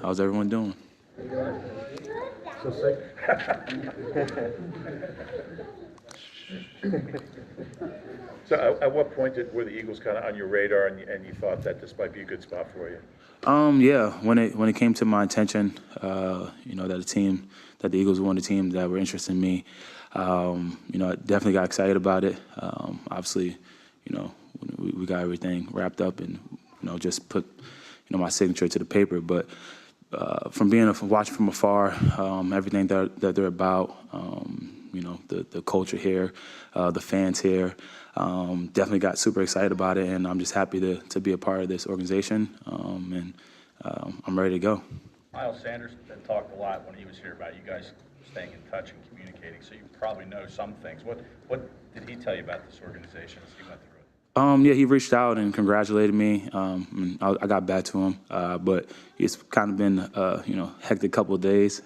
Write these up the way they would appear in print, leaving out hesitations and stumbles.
How's everyone doing? So sick. So at what point were the Eagles kind of on your radar and you thought that this might be a good spot for you? Yeah, when it came to my attention, that the Eagles were one of the teams that were interested in me, I definitely got excited about it. Obviously, we got everything wrapped up and, just put, my signature to the paper. But from watching from afar, everything that they're about, the culture here, the fans here, definitely got super excited about it, and I'm just happy to be a part of this organization, and I'm ready to go. Miles Sanders had talked a lot when he was here about you guys staying in touch and communicating, so you probably know some things. What did he tell you about this organization as he went through it? Yeah, he reached out and congratulated me. And I got back to him, but it's kind of been, hectic couple of days.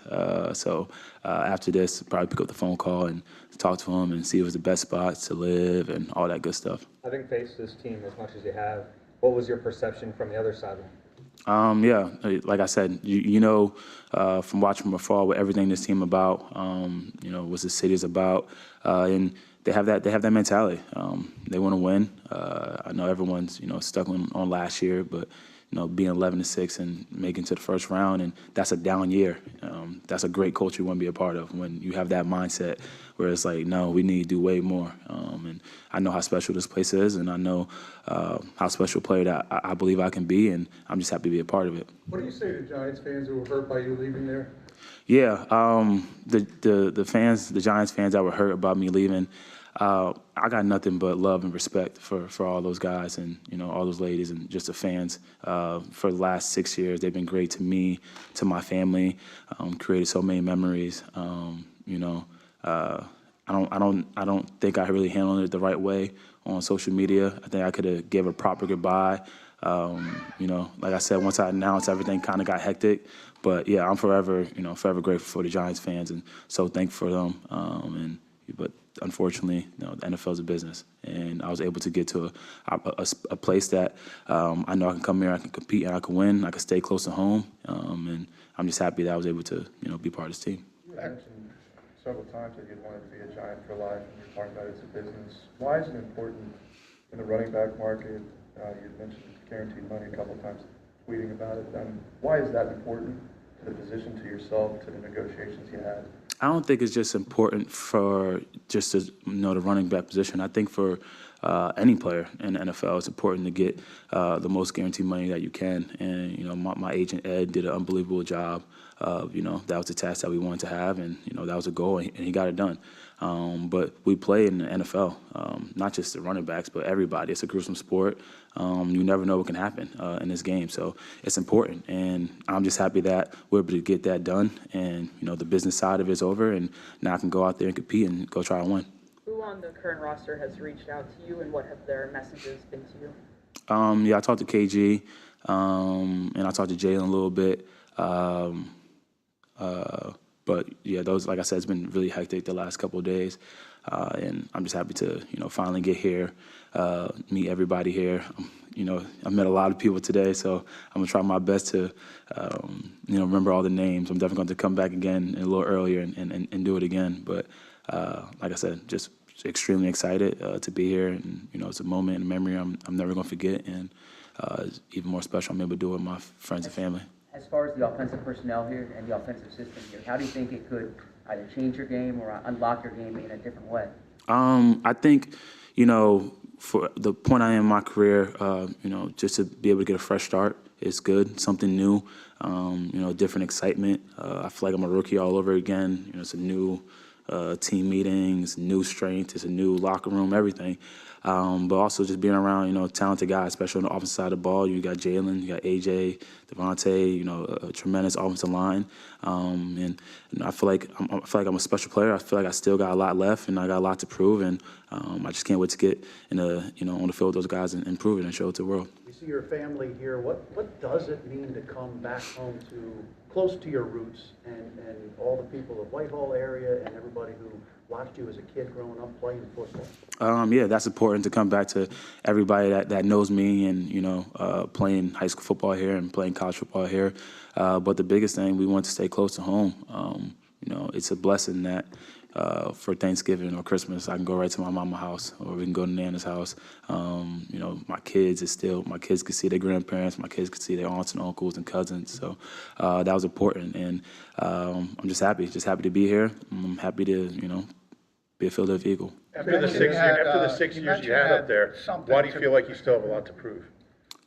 So after this, probably pick up the phone call and talk to him and see if it was the best spots to live and all that good stuff. Having faced this team as much as you have, what was your perception from the other side? Yeah, like I said, from watching from afar what everything this team about, what the city is about, and they have that mentality. They want to win. I know everyone's stuck on last year, but being 11-6 and making to the first round, and that's a down year. That's a great culture you want to be a part of when you have that mindset where it's like, no, we need to do way more. And I know how special this place is, and I know how special a player that I believe I can be, and I'm just happy to be a part of it. What do you say to Giants fans who were hurt by you leaving there? Yeah, the Giants fans that were hurt about me leaving, I got nothing but love and respect for all those guys and all those ladies and just the fans. For the last 6 years, they've been great to me, to my family. Created so many memories. I don't think I really handled it the right way on social media. I think I could have gave a proper goodbye. Like I said, once I announced, everything kind of got hectic. But yeah, I'm forever grateful for the Giants fans and so thankful for them. But unfortunately, the NFL is a business, and I was able to get to a place that I know I can come here, I can compete, and I can win. I can stay close to home, and I'm just happy that I was able to be part of this team. You mentioned several times that you'd wanted to be a Giant for life, and you're talking about it's a business. Why is it important in the running back market? You mentioned guaranteed money a couple of times, tweeting about it. Why is that important to the position, to yourself, to the negotiations you had? I don't think it's just important for just the running back position. I think for any player in the NFL, it's important to get the most guaranteed money that you can. And my agent Ed did an unbelievable job. That was a task that we wanted to have, and that was a goal, and he got it done. But we play in the NFL, not just the running backs, but everybody. It's a gruesome sport. You never know what can happen in this game, so it's important. And I'm just happy that we're able to get that done. And the business side of it is over, and now I can go out there and compete and go try and win. Who on the current roster has reached out to you, and what have their messages been to you? Yeah, I talked to KG, and I talked to Jalen a little bit. But yeah, those, like I said, it's been really hectic the last couple of days, and I'm just happy to finally get here, meet everybody here. I met a lot of people today, so I'm gonna try my best to remember all the names. I'm definitely going to come back again a little earlier and do it again. But like I said, just extremely excited to be here, and it's a moment and a memory I'm never gonna forget, and even more special, I'm able to do it with my friends and family. As far as the offensive personnel here and the offensive system here, how do you think it could either change your game or unlock your game in a different way? I think, for the point I am in my career, just to be able to get a fresh start is good, something new, different excitement. I feel like I'm a rookie all over again. It's a new team meetings, new strength, it's a new locker room, everything. But also just being around, talented guys, especially on the offensive side of the ball. You got Jalen, you got AJ, Devontae, a tremendous offensive line. And I feel like I'm a special player. I feel like I still got a lot left, and I got a lot to prove. And I just can't wait to get in on the field with those guys and prove it and show it to the world. You see your family here. What does it mean to come back home close to your roots and all the people of Whitehall area and everybody who watched you as a kid growing up playing football? Yeah, that's important to come back to everybody that knows me and, playing high school football here and playing college football here. But the biggest thing, we want to stay close to home. It's a blessing that for Thanksgiving or Christmas, I can go right to my mama's house or we can go to Nana's house. My kids can see their grandparents, my kids can see their aunts and uncles and cousins. So that was important. And I'm just happy to be here. I'm happy to, be a Philadelphia Eagle. After the 6 years you had up there, why do you feel like you still have a lot to prove?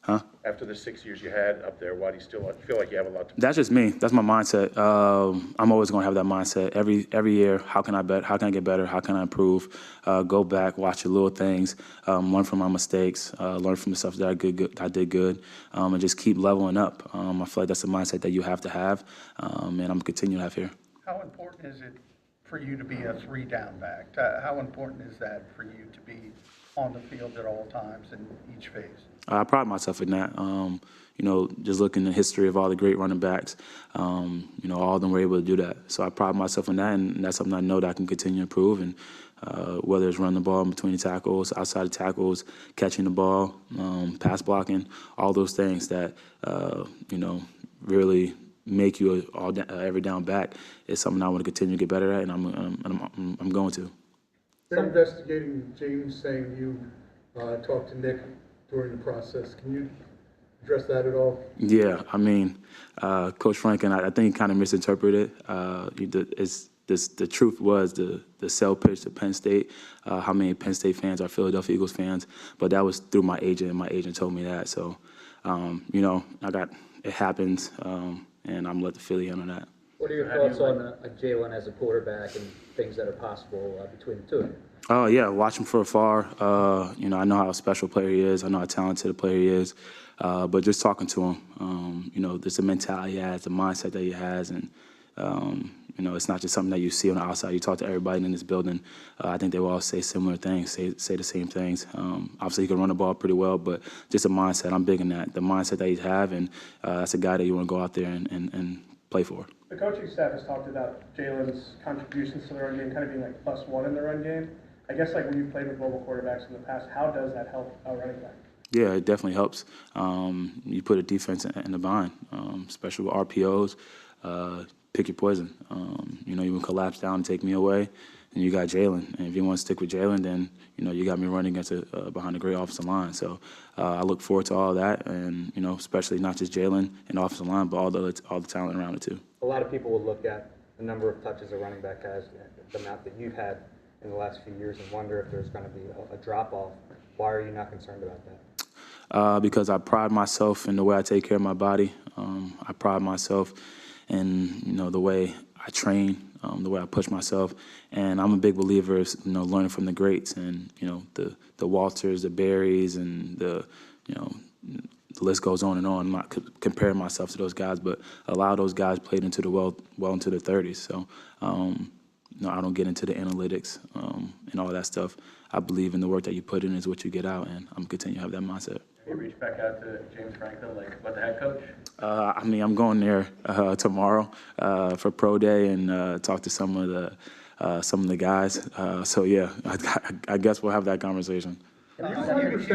Huh? After the 6 years you had up there, why do you still feel like you have a lot to prove? That's just me. That's my mindset. I'm always going to have that mindset. Every year, how can I get better? How can I improve? Go back, watch the little things, learn from my mistakes, learn from the stuff that I did good, and just keep leveling up. I feel like that's the mindset that you have to have, and I'm going to continue to have here. How important is it for you to be a 3-down back? How important is that for you to be on the field at all times in each phase? I pride myself in that. Just looking at the history of all the great running backs, all of them were able to do that. So I pride myself in that, and that's something I know that I can continue to improve. And whether it's running the ball in between the tackles, outside the tackles, catching the ball, pass blocking, all those things that really make you every down back is something I want to continue to get better at, and I'm going to. They're investigating James saying you talked to Nick during the process. Can you address that at all? Yeah, Coach Franklin, I think he kind of misinterpreted it. The truth was the sell pitch to Penn State, how many Penn State fans are Philadelphia Eagles fans, but that was through my agent, and my agent told me that. So, it happens, and I'm let the Philly handle that. What are your thoughts on Jalen as a quarterback and things that are possible between the two of you? Oh, yeah, watch him from afar. I know how special a player he is. I know how talented a player he is. But just talking to him, there's a mentality he has, the mindset that he has, and, it's not just something that you see on the outside. You talk to everybody in this building. I think they will all say similar things, say the same things. Obviously, he can run the ball pretty well, but just a mindset. I'm big in that. The mindset that he has, and that's a guy that you want to go out there and play for. The coaching staff has talked about Jalen's contributions to the run game kind of being like +1 in the run game. I guess when you've played with mobile quarterbacks in the past, how does that help a running back? Yeah, it definitely helps. You put a defense in the bind, especially with RPOs. Pick your poison. You can collapse down and take me away, and you got Jalen. And if you want to stick with Jalen, then you got me running against behind a great offensive line. So I look forward to all of that, and especially not just Jalen and offensive line, but all the talent around it too. A lot of people will look at the number of touches a running back has, the amount that you've had in the last few years, and wonder if there's going to be a drop-off. Why are you not concerned about that? Because I pride myself in the way I take care of my body. I pride myself in the way I train, the way I push myself, and I'm a big believer of learning from the greats, and the Walters, the Berries, and the list goes on and on. I'm not comparing myself to those guys, but a lot of those guys played into the well into their 30s. So I don't get into the analytics and all that stuff. I believe in the work that you put in is what you get out, and I'm continue to have that mindset. You reach back out to James Franklin, about the head coach? I'm going there tomorrow for pro day and talk to some of the guys. So yeah, I guess we'll have that conversation. You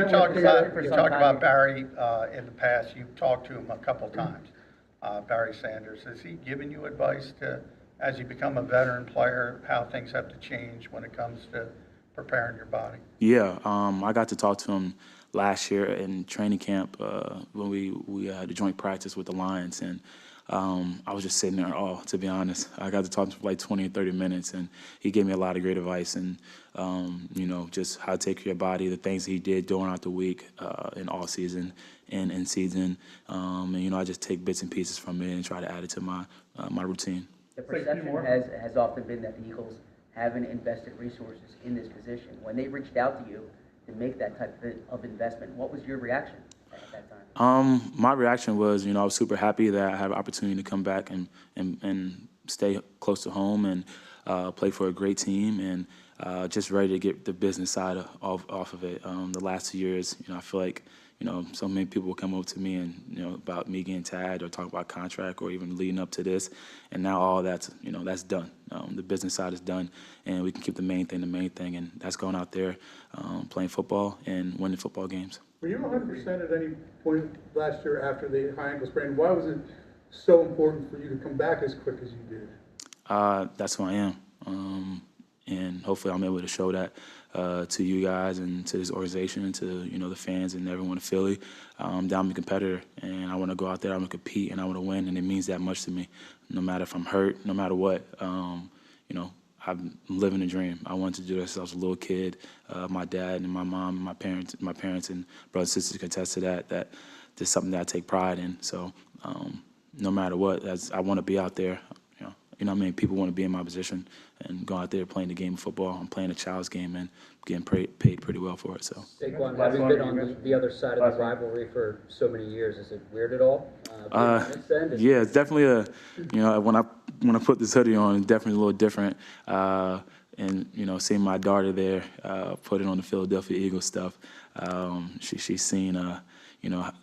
talked about Barry in the past. You've talked to him a couple times. Barry Sanders, has he given you advice as you become a veteran player, how things have to change when it comes to preparing your body? Yeah, I got to talk to him last year in training camp when we had a joint practice with the Lions, and I was just sitting there, to be honest. I got to talk to him for like 20 or 30 minutes, and he gave me a lot of great advice, and, just how to take care of your body, the things he did throughout the week in all season and in season. And, I just take bits and pieces from it and try to add it to my routine. The perception has often been that the Eagles haven't invested resources in this position. When they reached out to you to make that type of investment, what was your reaction at that time? My reaction was, I was super happy that I had an opportunity to come back and stay close to home. And, play for a great team, and just ready to get the business side off of it. The last 2 years, I feel like, so many people will come up to me and, about me getting tagged or talk about contract or even leading up to this. And now all that's, that's done. The business side is done, and we can keep the main thing, and that's going out there, playing football and winning football games. Were you 100% at any point last year after the high ankle sprain? Why was it so important for you to come back as quick as you did? That's who I am. And hopefully I'm able to show that to you guys and to this organization and to, the fans and everyone in Philly. That I'm a competitor, and I want to go out there, I want to compete, and I want to win, and it means that much to me. No matter if I'm hurt, no matter what, I'm living a dream. I wanted to do this since I was a little kid. My dad and my mom and my parents and brothers and sisters can attest to that this is something that I take pride in. So no matter what, I want to be out there. What I mean? People want to be in my position and go out there playing the game of football. I'm playing a child's game and getting paid pretty well for it. So. Saquon, having been on the other side of the rivalry for so many years, is it weird at all? Yeah, it's definitely when I put this hoodie on, it's definitely a little different. And seeing my daughter there, put it on the Philadelphia Eagles stuff. She's seen.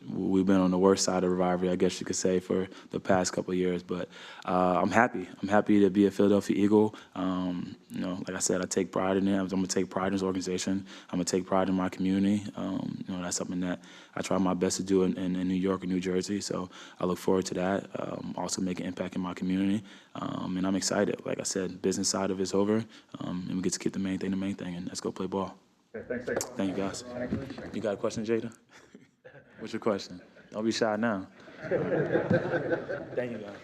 We've been on the worst side of the rivalry, I guess you could say, for the past couple of years. But I'm happy. I'm happy to be a Philadelphia Eagle. Like I said, I take pride in it. I'm going to take pride in this organization. I'm going to take pride in my community. That's something that I try my best to do in New York and New Jersey. So I look forward to that. Also make an impact in my community. And I'm excited. Like I said, business side of it's over. And we get to keep the main thing, and let's go play ball. Okay, thanks, Saquon. Thank you, guys. You got a question, Jada? What's your question? Don't be shy now. Thank you, guys.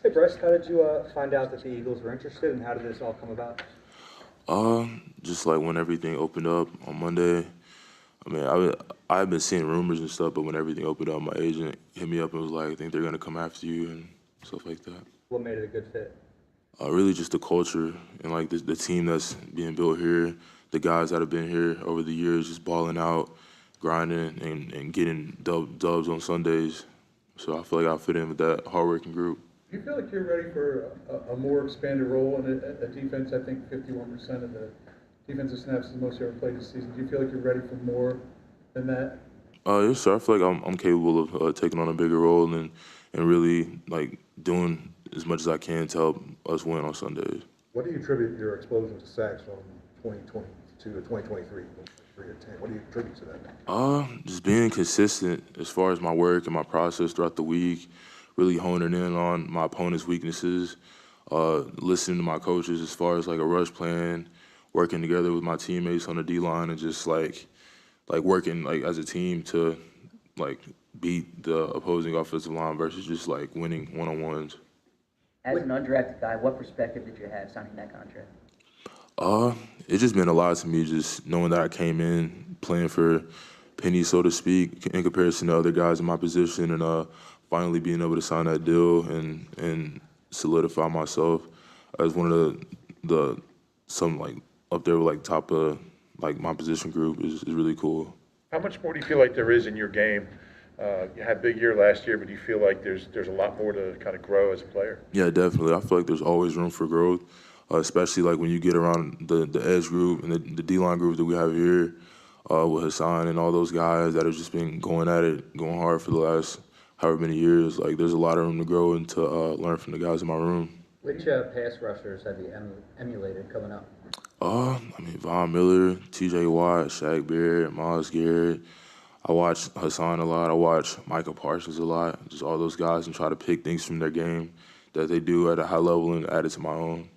Hey Bryce, how did you find out that the Eagles were interested, and how did this all come about? Just like when everything opened up on Monday. I mean, I've been seeing rumors and stuff, but when everything opened up, my agent hit me up and was like, "I think they're gonna come after you," and stuff like that. What made it a good fit? Really just the culture and like the team that's being built here, the guys that have been here over the years, just balling out, grinding, and getting dubs on Sundays. So I feel like I fit in with that hardworking group. Do you feel like you're ready for a more expanded role in a defense? I think 51% of the defensive snaps is the most you ever played this season. Do you feel like you're ready for more than that? Yes, sir. I feel like I'm capable of taking on a bigger role and really like doing as much as I can to help us win on Sundays. What do you attribute your explosion to sacks from 2022 to 2023? 3 or 10. What do you attribute to that? Just being consistent as far as my work and my process throughout the week, really honing in on my opponent's weaknesses, listening to my coaches as far as like a rush plan, working together with my teammates on the D-line, and just like working like as a team to like beat the opposing offensive line versus just like winning one-on-ones. As an undrafted guy, what perspective did you have signing that contract? It just meant a lot to me, just knowing that I came in playing for pennies, so to speak, in comparison to other guys in my position, and finally being able to sign that deal and solidify myself as one of the some like up there with like top of like my position group is really cool. How much more do you feel like there is in your game? You had a big year last year, but do you feel like there's a lot more to kind of grow as a player? Yeah, definitely. I feel like there's always room for growth, especially like when you get around the edge group and the D-line group that we have here with Hassan and all those guys that have just been going at it, going hard for the last however many years. Like there's a lot of room to grow and to learn from the guys in my room. Which pass rushers have you emulated coming up? I mean, Von Miller, T.J. Watt, Shaq Barrett, Myles Garrett. I watch Hassan a lot. I watch Micah Parsons a lot. Just all those guys, and try to pick things from their game that they do at a high level and add it to my own.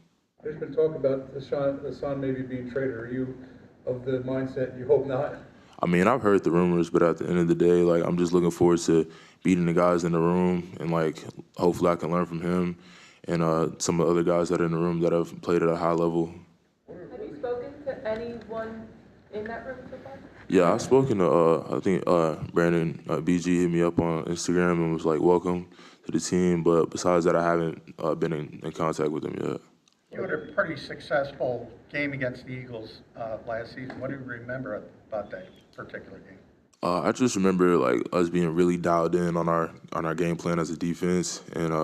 There's been talk about Hassan maybe being traded. Are you of the mindset you hope not? I mean, I've heard the rumors, but at the end of the day, like I'm just looking forward to beating the guys in the room, and like hopefully I can learn from him and some of the other guys that are in the room that have played at a high level. Have you spoken to anyone in that room so far? Yeah, I've spoken to, I think Brandon BG hit me up on Instagram and was like, welcome to the team. But besides that, I haven't been in contact with him yet. You had a pretty successful game against the Eagles last season. What do you remember about that particular game? I just remember like us being really dialed in on our game plan as a defense, and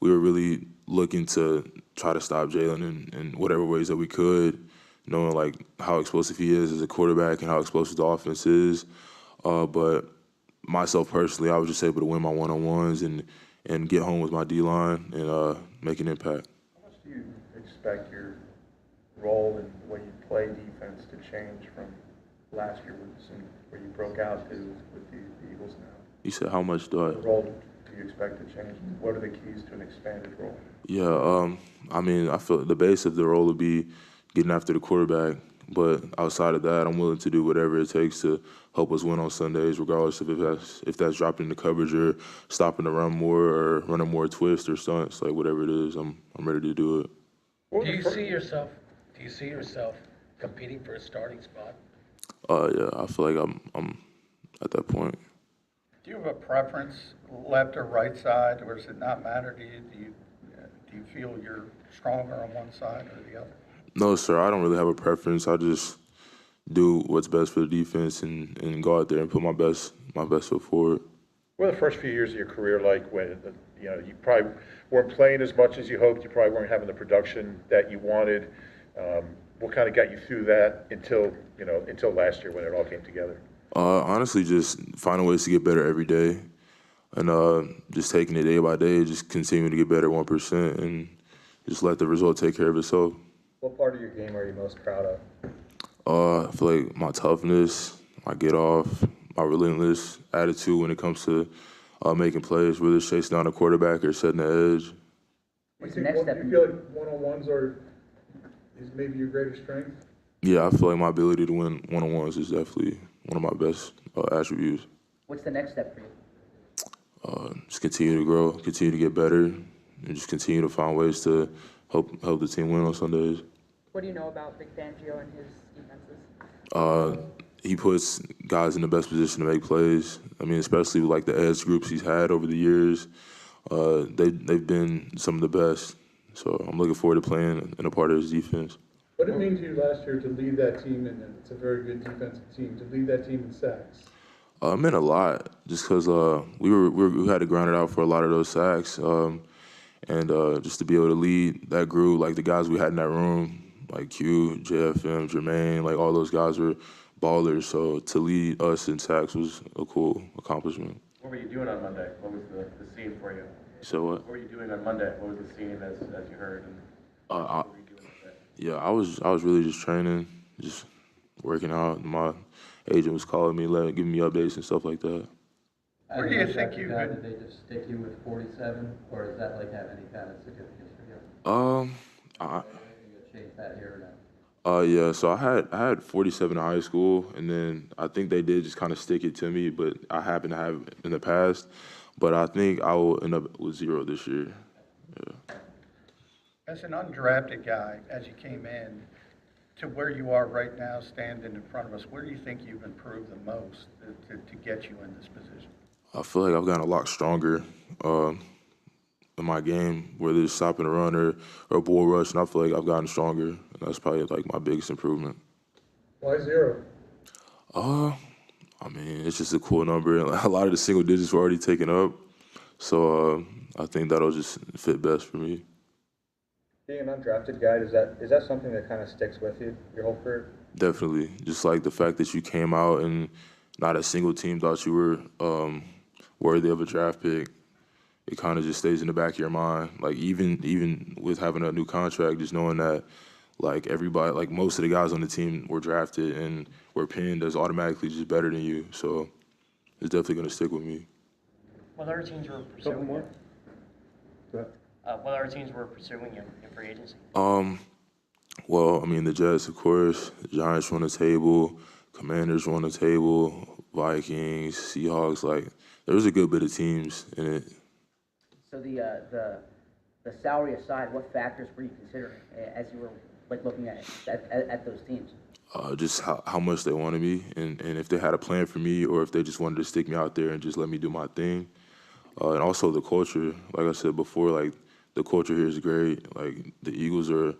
we were really looking to try to stop Jalen in whatever ways that we could, knowing like how explosive he is as a quarterback and how explosive the offense is. But myself personally, I was just able to win my one-on-ones and get home with my D-line and make an impact. How much do you expect your role in the way you play defense to change from last year where you broke out to with the Eagles now? You said how much do The role do you expect to change? What are the keys to an expanded role? Yeah, I mean, I feel the base of the role would be getting after the quarterback. But outside of that, I'm willing to do whatever it takes to help us win on Sundays, regardless of if that's dropping the coverage or stopping the run more or running more twists or stunts, like whatever it is, I'm ready to do it. Do you see yourself competing for a starting spot? Yeah, I feel like I'm at that point. Do you have a preference, left or right side, or does it not matter to you? Do you feel you're stronger on one side or the other? No, sir, I don't really have a preference. I just do what's best for the defense and go out there and put my best foot forward. What were the first few years of your career like when you probably weren't playing as much as you hoped, you probably weren't having the production that you wanted? What kind of got you through that until last year when it all came together? Honestly, just finding ways to get better every day and just taking it day by day, just continuing to get better 1% and just let the result take care of itself. What part of your game are you most proud of? I feel like my toughness, my get off, my relentless attitude when it comes to making plays, whether it's chasing down a quarterback or setting the edge. What's the next step? Do you feel like one-on-ones is maybe your greatest strength? Yeah, I feel like my ability to win one-on-ones is definitely one of my best attributes. What's the next step for just continue to grow, continue to get better, and just continue to find ways to help the team win on Sundays. What do you know about Vic Fangio and his defenses? He puts guys in the best position to make plays. I mean, especially with like the edge groups he's had over the years. They've been some of the best. So I'm looking forward to playing in a part of his defense. What did it mean to you last year to lead that team, and it's a very good defensive team, to lead that team in sacks? It meant a lot, just because we had to grind it out for a lot of those sacks, and just to be able to lead that group, like the guys we had in that room, like Q, JFM, Jermaine, like all those guys were ballers. So to lead us in sacks was a cool accomplishment. What were you doing on Monday? What was the scene for you? So what? What were you doing on Monday? What was the scene as you heard? And what were you doing today? Yeah, I was really just training, just working out. My agent was calling me, giving me updates and stuff like that. Where do you think you Did could? they just stick you with 47, or does that like have any kind of significance for you? I Change that here or no? Yeah, so I had 47 in high school, and then I think they did just kind of stick it to me, but I happen to have in the past. But I think I will end up with 0 this year. Yeah. As an undrafted guy, as you came in, to where you are right now, standing in front of us, where do you think you've improved the most to get you in this position? I feel like I've gotten a lot stronger in my game, whether it's stopping a run or a bull rush, and I feel like I've gotten stronger, and that's probably like my biggest improvement. Why 0? I mean, it's just a cool number, and a lot of the single digits were already taken up, so I think that'll just fit best for me. Being an undrafted guy, is that something that kind of sticks with you your whole career? Definitely. Just like the fact that you came out and not a single team thought you were worthy of a draft pick, it kind of just stays in the back of your mind. Like even with having a new contract, just knowing that like everybody, like most of the guys on the team were drafted and were pinned as automatically just better than you. So it's definitely going to stick with me. What other teams were pursuing you? What other teams were pursuing you in free agency? Well, I mean, the Jets, of course, the Giants were on the table, Commanders were on the table, Vikings, Seahawks, like, there was a good bit of teams in it. So the salary aside, what factors were you considering as you were like looking at those teams? Just how much they wanted me, and if they had a plan for me, or if they just wanted to stick me out there and just let me do my thing. And also the culture, like I said before, like, the culture here is great. Like, the Eagles are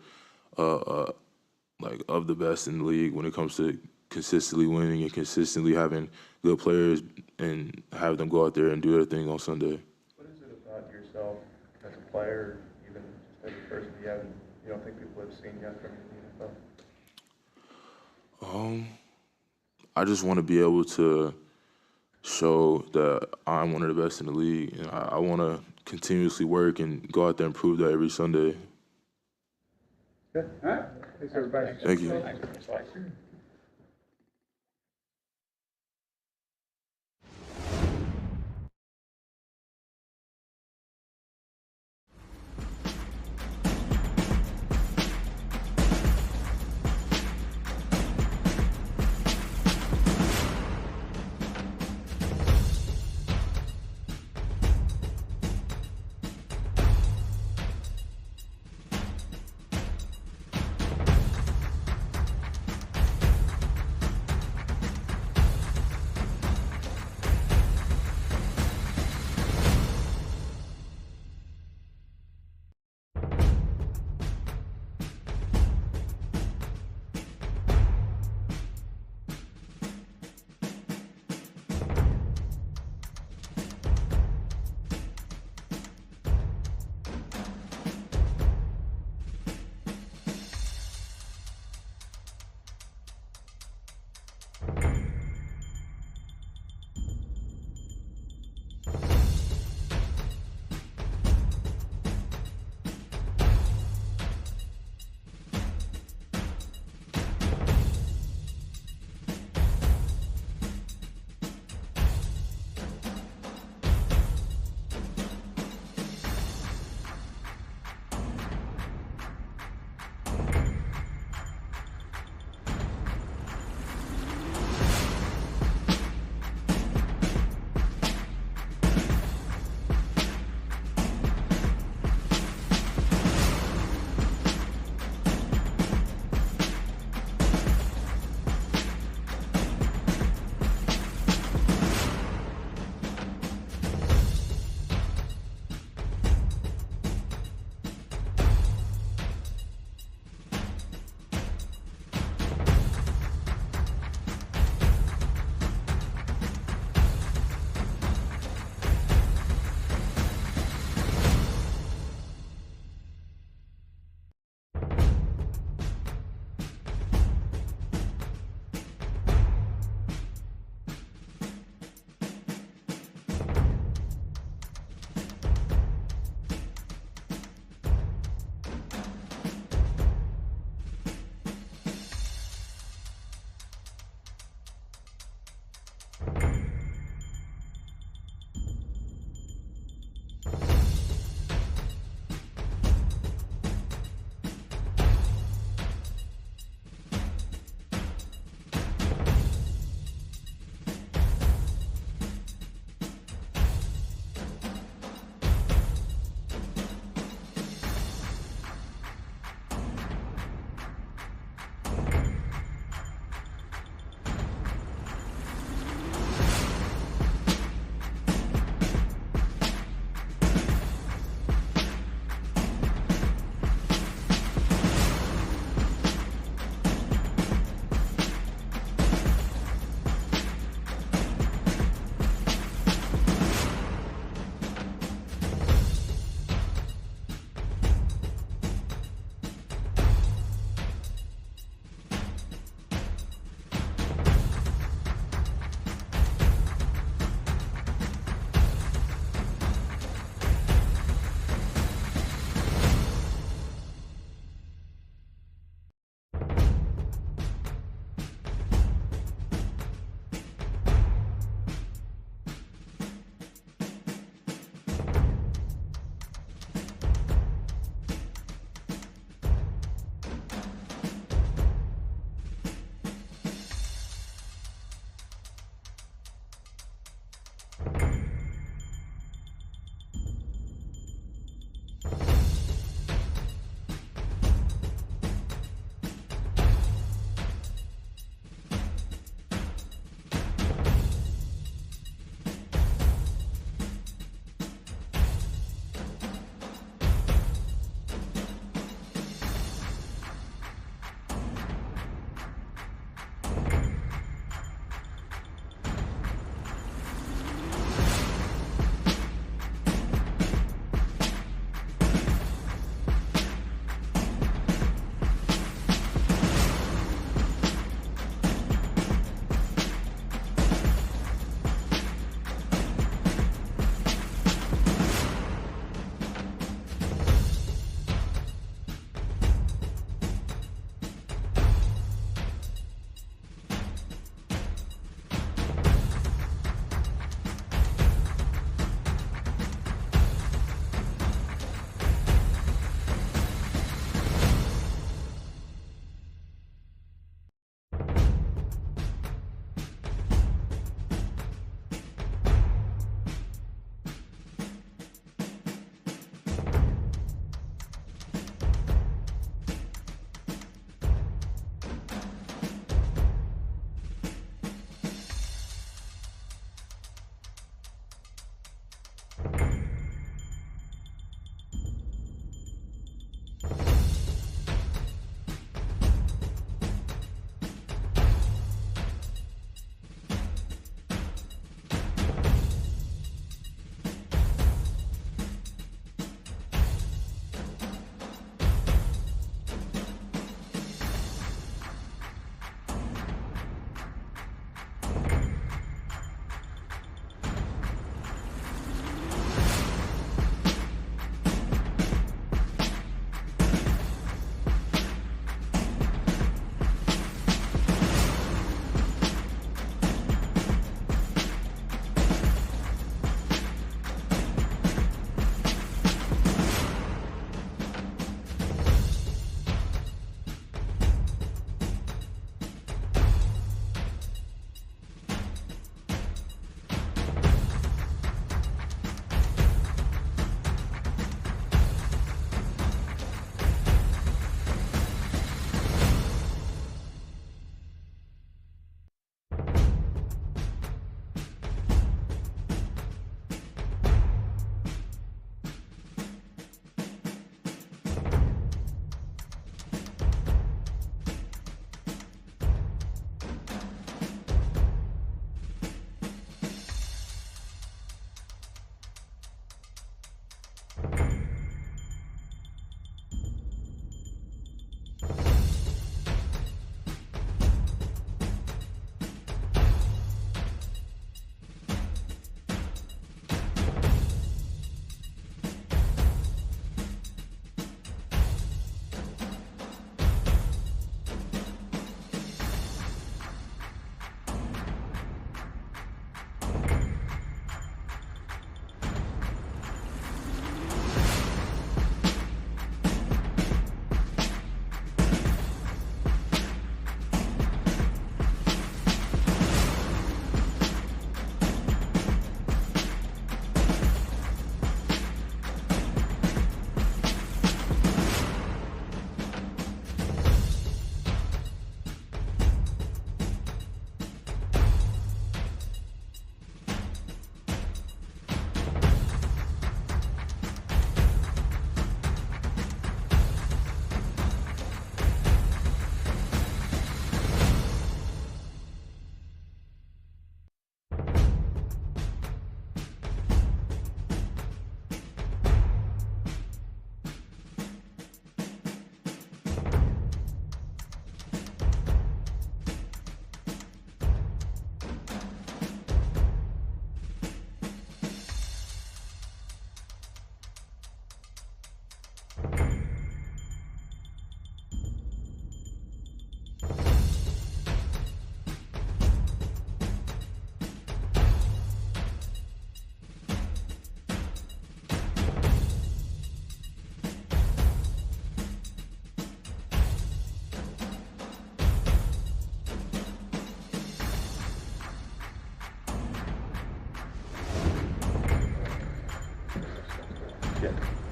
like of the best in the league when it comes to consistently winning and consistently having good players and have them go out there and do their thing on Sunday. What is it about yourself as a player, even just as a person, you don't think people have seen yet from you in the NFL? I just want to be able to show that I'm one of the best in the league, and I want to continuously work and go out there and prove that every Sunday. Good. All right. Thanks, everybody. Thank you. Thanks.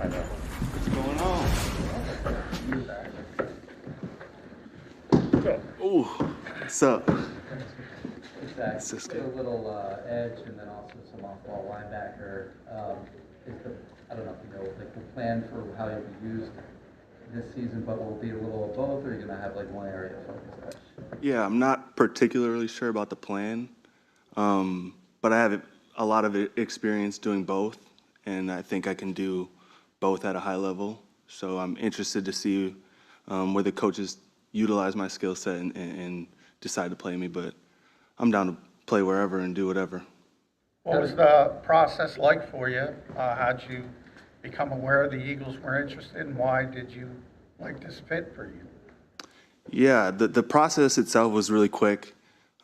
timeout. What's going on? Ooh, what's up? Zach, a little edge and then also some off-ball linebacker. I don't know if you know, like the plan for how you'll be used this season, but will it be a little of both, or are you going to have like one area of focus? Yeah, I'm not particularly sure about the plan, but I have a lot of experience doing both, and I think I can do both at a high level. So I'm interested to see where the coaches utilize my skill set and decide to play me, but I'm down to play wherever and do whatever. What was the process like for you? How'd you become aware the Eagles were interested, and why did you like this fit for you? Yeah, the process itself was really quick.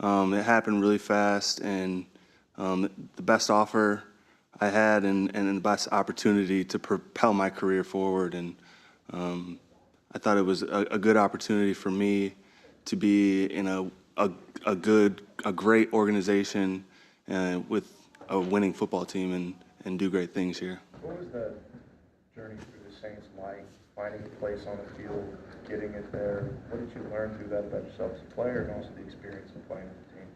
It happened really fast, and the best offer I had and the best opportunity to propel my career forward. And I thought it was a good opportunity for me to be in a great organization with a winning football team and do great things here. What was the journey through the Saints like, finding a place on the field, getting it there? What did you learn through that about yourself as a player and also the experience of playing with the team?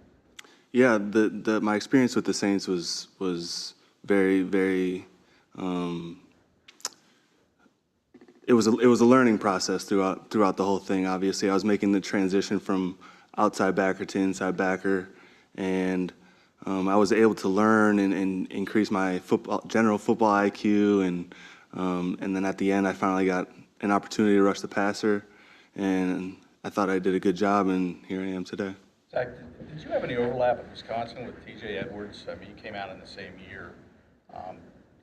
Yeah, my experience with the Saints was very, very. It was a learning process throughout the whole thing. Obviously, I was making the transition from outside backer to inside backer, and I was able to learn and increase my general football IQ, and then at the end, I finally got an opportunity to rush the passer, and I thought I did a good job, and here I am today. Zach, did you have any overlap in Wisconsin with TJ Edwards? I mean, you came out in the same year.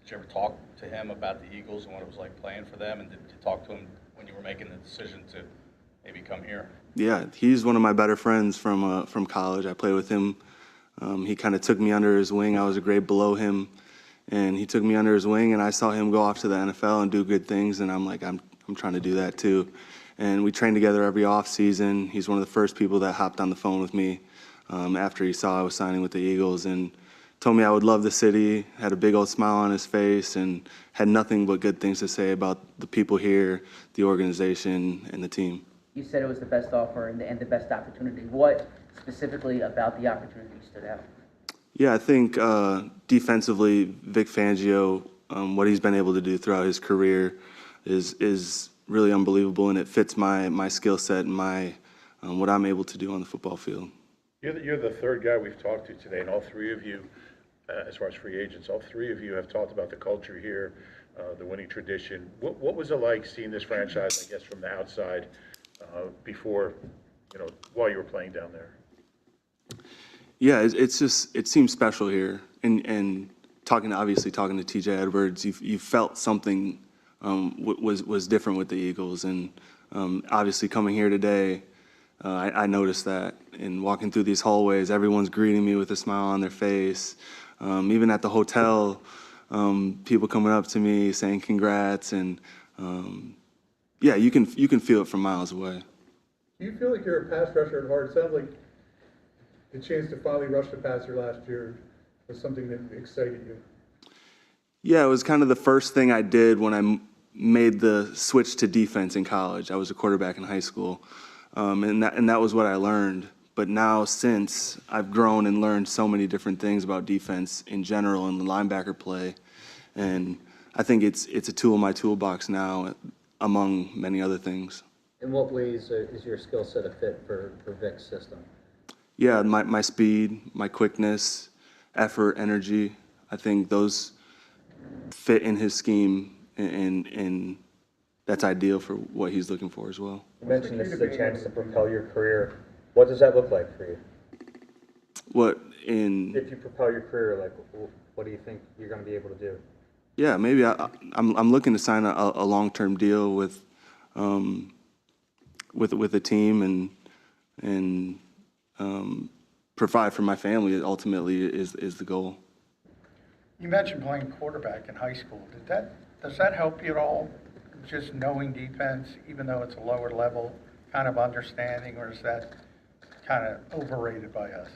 Did you ever talk to him about the Eagles and what it was like playing for them? And did you talk to him when you were making the decision to maybe come here? Yeah, he's one of my better friends from college. I played with him. He kind of took me under his wing. I was a grade below him, and he took me under his wing, and I saw him go off to the NFL and do good things, and I'm like, I'm trying to do that too. And we trained together every off season. He's one of the first people that hopped on the phone with me after he saw I was signing with the Eagles, and told me I would love the city, had a big old smile on his face, and had nothing but good things to say about the people here, the organization, and the team. You said it was the best offer and the best opportunity. What specifically about the opportunity stood out? Yeah, I think defensively, Vic Fangio, what he's been able to do throughout his career is really unbelievable, and it fits my skill set and my what I'm able to do on the football field. You're the third guy we've talked to today, and all three of you, as far as free agents, all three of you have talked about the culture here, the winning tradition. What was it like seeing this franchise, I guess, from the outside before, while you were playing down there? Yeah, it seems special here, and obviously talking to TJ Edwards, you felt something was different with the Eagles, and obviously coming here today, I noticed that. And walking through these hallways, everyone's greeting me with a smile on their face. Even at the hotel, people coming up to me saying congrats, and yeah, you can feel it from miles away. Do you feel like you're a pass rusher at heart? It sounds like the chance to finally rush the passer last year was something that excited you. Yeah, it was kind of the first thing I did when I made the switch to defense in college. I was a quarterback in high school, and that was what I learned. But now, since I've grown and learned so many different things about defense in general and the linebacker play, and I think it's a tool in my toolbox now, among many other things. In what ways is your skill set a fit for Vic's system? Yeah, my speed, my quickness, effort, energy. I think those fit in his scheme, and that's ideal for what he's looking for as well. You mentioned this is a chance to propel your career. What does that look like for you? If you propel your career, like, what do you think you're going to be able to do? Yeah, maybe I'm looking to sign a long-term deal with a team and provide for my family. Ultimately, is the goal. You mentioned playing quarterback in high school. Does that help you at all? Just knowing defense, even though it's a lower level, kind of understanding, or is that kind of overrated by us?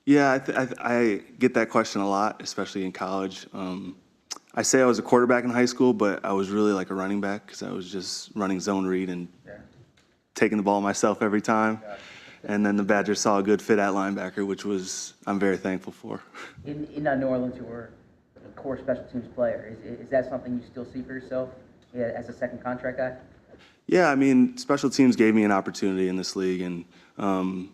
Yeah, I get that question a lot, especially in college. I say I was a quarterback in high school, but I was really like a running back because I was just running zone read and taking the ball myself every time. And then the Badgers saw a good fit at linebacker, which I'm very thankful for. In New Orleans, you were a core special teams player. Is that something you still see for yourself as a second contract guy? Yeah, I mean, special teams gave me an opportunity in this league, and I'm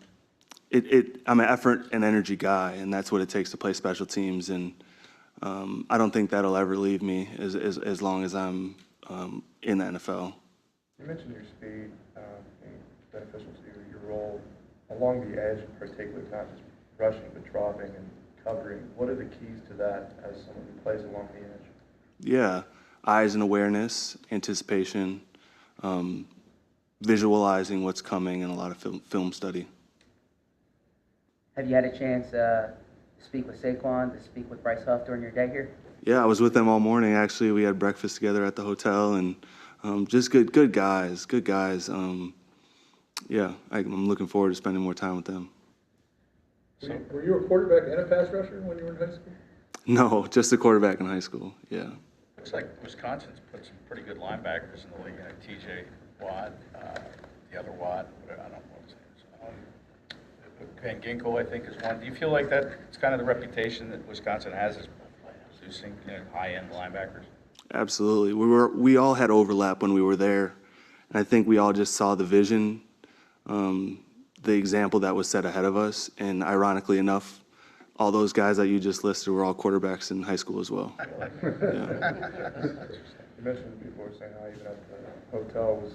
an effort and energy guy, and that's what it takes to play special teams. And I don't think that'll ever leave me as long as I'm in the NFL. You mentioned your speed being beneficial to your role along the edge, particularly not just rushing but dropping and covering. What are the keys to that as someone who plays along the edge? Yeah, eyes and awareness, anticipation, visualizing what's coming, and a lot of film study. Have you had a chance to speak with Saquon, to speak with Bryce Huff during your day here? Yeah, I was with them all morning. Actually, we had breakfast together at the hotel, and just good guys. Yeah, I'm looking forward to spending more time with them. Were you a quarterback and a pass rusher when you were in high school? No, just a quarterback in high school. Yeah. Looks like Wisconsin's put some pretty good linebackers in the league. TJ Watt, the other Watt, I don't know what his name is. Van Ginkel, I think, is one. Do you feel like that's kind of the reputation that Wisconsin has, is producing high-end linebackers? Absolutely. We all had overlap when we were there, and I think we all just saw the vision, the example that was set ahead of us, and ironically enough, all those guys that you just listed were all quarterbacks in high school as well. You mentioned people were saying how even at the hotel was,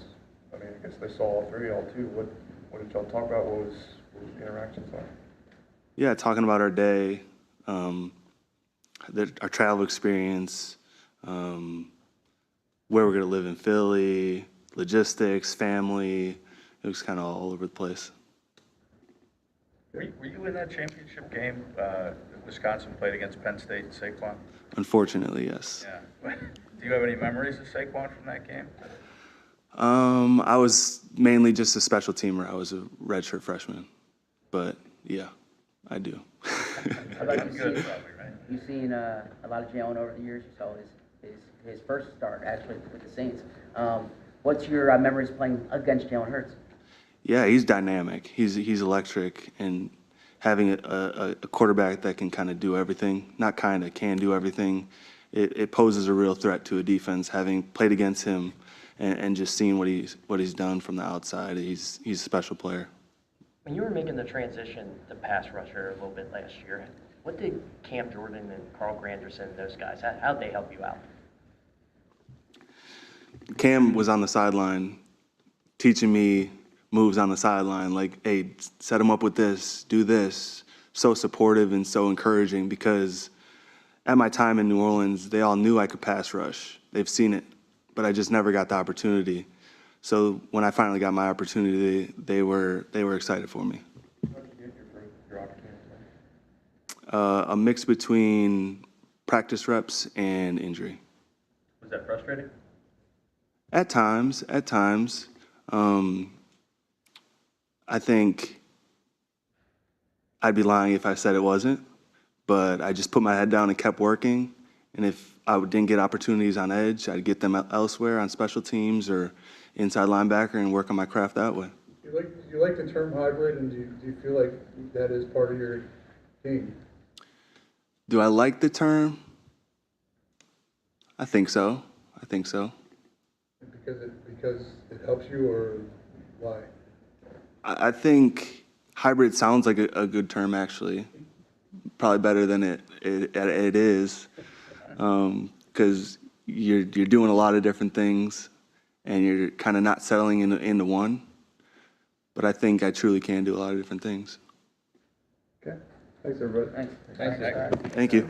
I guess they saw all two. What did y'all talk about? What was the interactions like? Yeah, talking about our day, our travel experience, where we're going to live in Philly, logistics, family. It was kind of all over the place. Were you in that championship game that Wisconsin played against Penn State, Saquon? Unfortunately, yes. Yeah. Do you have any memories of Saquon from that game? I was mainly just a special teamer. I was a redshirt freshman. But, yeah, I do. You've seen a lot of Jalen over the years. You saw his first start, actually, with the Saints. What's your memories playing against Jalen Hurts? Yeah, he's dynamic. He's electric, and having a quarterback that can kind of do everything, not kind of, can do everything, it poses a real threat to a defense. Having played against him and just seeing what he's done from the outside, he's a special player. When you were making the transition to pass rusher a little bit last year, what did Cam Jordan and Carl Granderson and those guys, how'd they help you out? Cam was on the sideline teaching me moves on the sideline, like, hey, set him up with this, do this. So supportive and so encouraging, because at my time in New Orleans, they all knew I could pass rush. They've seen it, but I just never got the opportunity. So when I finally got my opportunity, they were excited for me. How did you get your opportunity? A mix between practice reps and injury. Was that frustrating? At times. I think I'd be lying if I said it wasn't, but I just put my head down and kept working. And if I didn't get opportunities on edge, I'd get them elsewhere on special teams or inside linebacker and work on my craft that way. You like the term hybrid, and do you feel like that is part of your game? Do I like the term? I think so. Because it helps you, or why? I think hybrid sounds like a good term, actually. Probably better than it is, because you're doing a lot of different things, and you're kind of not settling into one. But I think I truly can do a lot of different things. Okay. Thanks, everybody. Thanks. Thank you.